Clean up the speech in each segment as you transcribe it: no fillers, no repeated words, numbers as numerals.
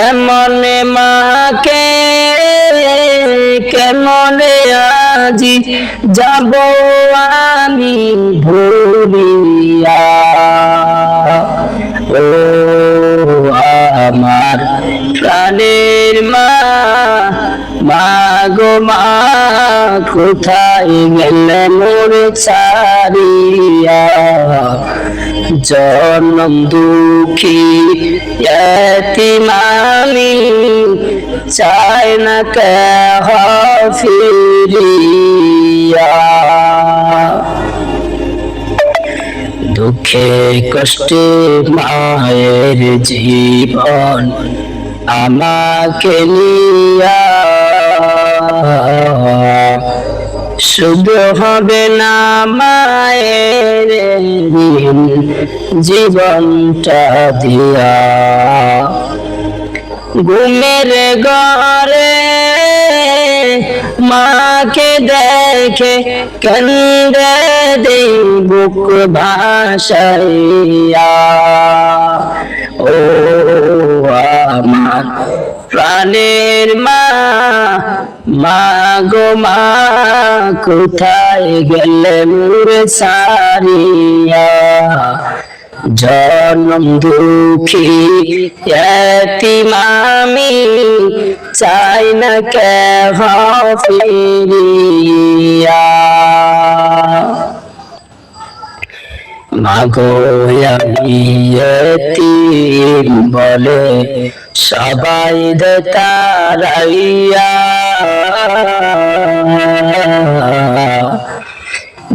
এমন মাকে কেমনে আজি যাব আমি ভুলিয়া। ও আমার প্রাণের মা, মা গো মা, কোথায় গেলে মোর ছাড়িয়া। জনম দুঃখী এতিম আমি, চাই না কেহ ফিরিয়া। দুঃখে কষ্টে মায়ের জীবন আমাকে নিয়া, শুধু হবে না মায়ের ঋণ জীবনটা দিয়া। ঘুমের ঘরে মাকে দেখে কান্দে দেই বুক ভাসাইয়া। ও আমার প্রাণের মা, মা গো মা, কোথায় গেলে মোর ছাড়িয়া। জনম দুঃখী এতিম আমি, চাই না কেহ ফিরিয়া। মাগো আমি এতিম বলে সবাই দে তাড়াইয়া।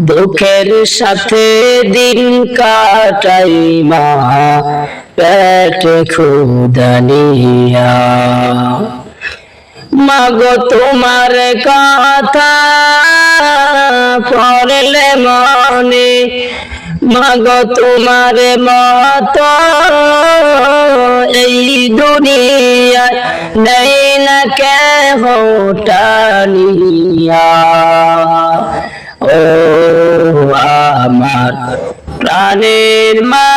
দুঃখের সাথে দিন কাটাই মা, পেটে ক্ষুধা নিয়া। মাগো তোমার কথা পড়লে মনে, মাগো তোমার মত এই দুনিয়ায় নেই না কেহ টানিয়া। ও আমার প্রাণের মা,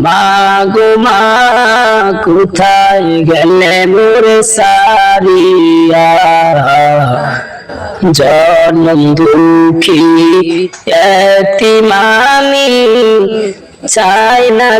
মা গো মা, কোথায় গেলে মোর ছাড়িয়া। জনম দুঃখী এতিম আমি, চাই না